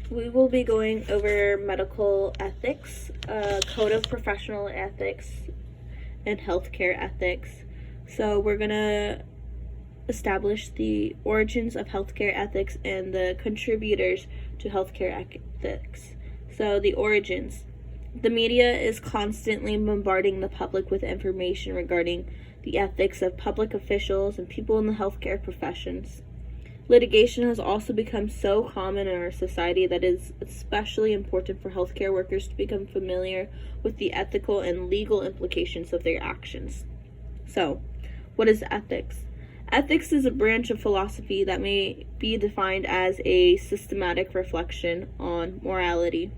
We will be going over medical ethics, code of professional ethics, and healthcare ethics. So we're going to establish the origins of healthcare ethics and the contributors to healthcare ethics. So the origins. The media is constantly bombarding the public with information regarding the ethics of public officials and people in the healthcare professions. Litigation has also become so common in our society that it is especially important for healthcare workers to become familiar with the ethical and legal implications of their actions. So, what is ethics? Ethics is a branch of philosophy that may be defined as a systematic reflection on morality.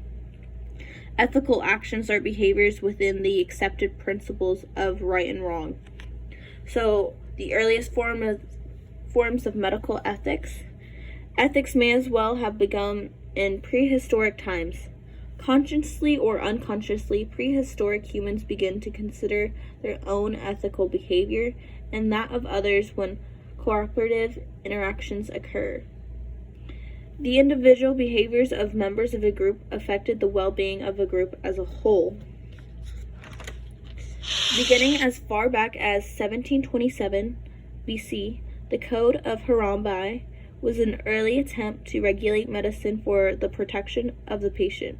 Ethical actions are behaviors within the accepted principles of right and wrong. So, the earliest forms of medical ethics. Ethics may as well have begun in prehistoric times. Consciously or unconsciously, prehistoric humans begin to consider their own ethical behavior and that of others when cooperative interactions occur. The individual behaviors of members of a group affected the well-being of a group as a whole. Beginning as far back as 1727 BC, the Code of Hammurabi was an early attempt to regulate medicine for the protection of the patient.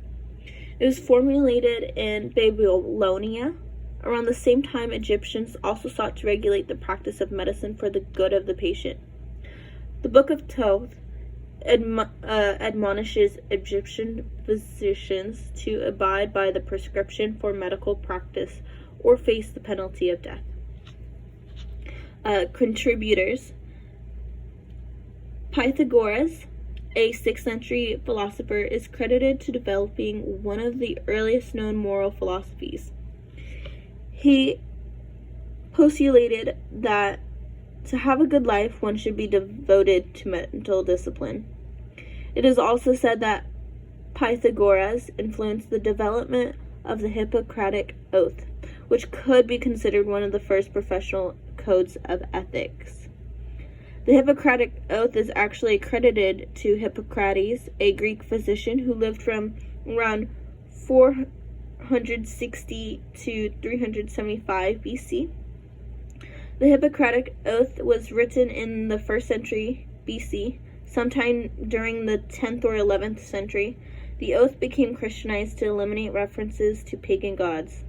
It was formulated in Babylonia. Around the same time, Egyptians also sought to regulate the practice of medicine for the good of the patient. The Book of Thoth admonishes Egyptian physicians to abide by the prescription for medical practice or face the penalty of death. Contributors. Pythagoras, a 6th century philosopher, is credited to developing one of the earliest known moral philosophies. He postulated that to have a good life, one should be devoted to mental discipline. It is also said that Pythagoras influenced the development of the Hippocratic Oath, which could be considered one of the first professional codes of ethics. The Hippocratic Oath is actually credited to Hippocrates, a Greek physician who lived from around 460 to 375 BC. The Hippocratic Oath was written in the 1st century BC. Sometime during the 10th or 11th century, the oath became Christianized to eliminate references to pagan gods.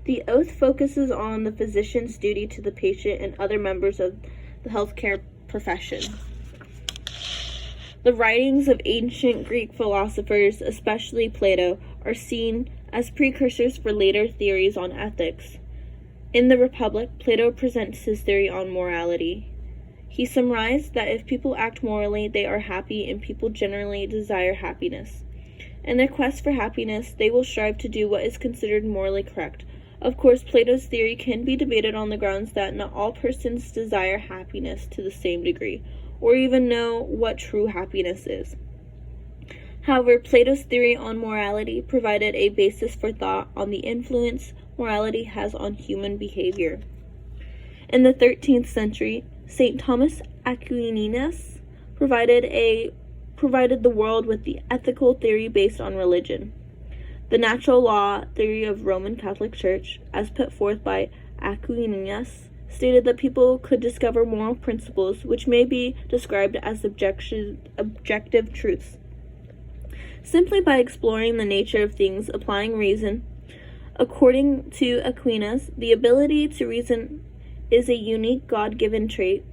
The oath focuses on the physician's duty to the patient and other members of the healthcare profession. The writings of ancient Greek philosophers, especially Plato, are seen as precursors for later theories on ethics. In the Republic, Plato presents his theory on morality. He summarized that if people act morally, they are happy, and people generally desire happiness. In their quest for happiness, they will strive to do what is considered morally correct. Of course, Plato's theory can be debated on the grounds that not all persons desire happiness to the same degree, or even know what true happiness is. However, Plato's theory on morality provided a basis for thought on the influence morality has on human behavior. In the 13th century, St. Thomas Aquinas provided the world with the ethical theory based on religion. The natural law theory of Roman Catholic Church, as put forth by Aquinas, stated that people could discover moral principles which may be described as objective truths. Simply by exploring the nature of things, applying reason. According to Aquinas, the ability to reason is a unique God-given trait.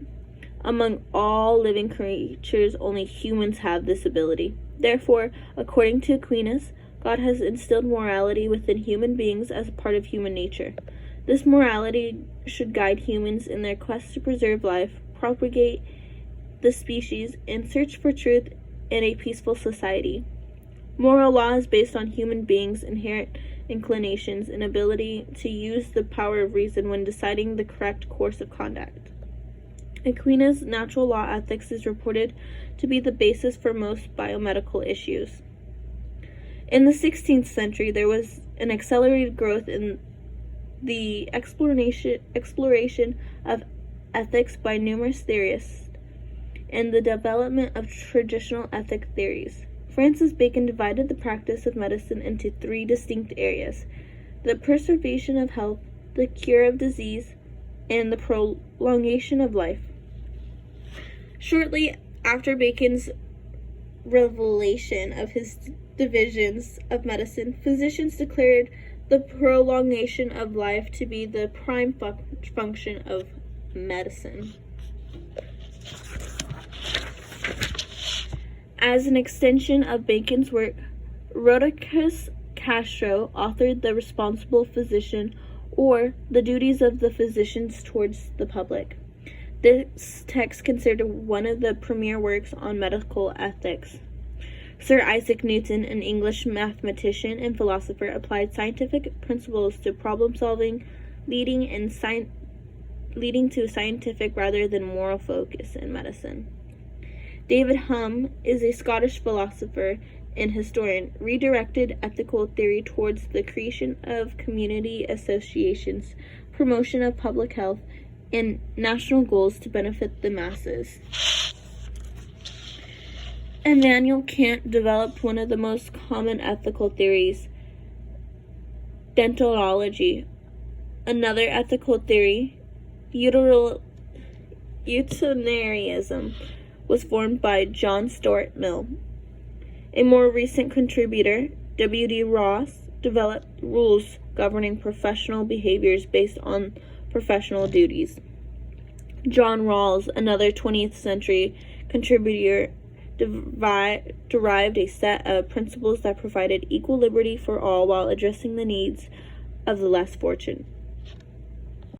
Among all living creatures, only humans have this ability. Therefore, according to Aquinas, God has instilled morality within human beings as a part of human nature. This morality should guide humans in their quest to preserve life, propagate the species, and search for truth in a peaceful society. Moral law is based on human beings' inherent inclinations and ability to use the power of reason when deciding the correct course of conduct. Aquinas' natural law ethics is reported to be the basis for most biomedical issues. In the 16th century, there was an accelerated growth in the exploration of ethics by numerous theorists and the development of traditional ethic theories. Francis Bacon divided the practice of medicine into three distinct areas: the preservation of health, the cure of disease, and the prolongation of life. Shortly after Bacon's revelation of his divisions of medicine, physicians declared the prolongation of life to be the prime function of medicine. As an extension of Bacon's work, Rhodocus Castro authored The Responsible Physician, or The Duties of the Physicians Towards the Public. This text considered one of the premier works on medical ethics. Sir Isaac Newton, an English mathematician and philosopher, applied scientific principles to problem solving, leading to scientific rather than moral focus in medicine. David Hume is a Scottish philosopher and historian, redirected ethical theory towards the creation of community associations, promotion of public health, and national goals to benefit the masses. Immanuel Kant developed one of the most common ethical theories, deontology. Another ethical theory, utilitarianism, was formed by John Stuart Mill. A more recent contributor, W.D. Ross, developed rules governing professional behaviors based on professional duties. John Rawls, another 20th century contributor, derived a set of principles that provided equal liberty for all while addressing the needs of the less fortunate.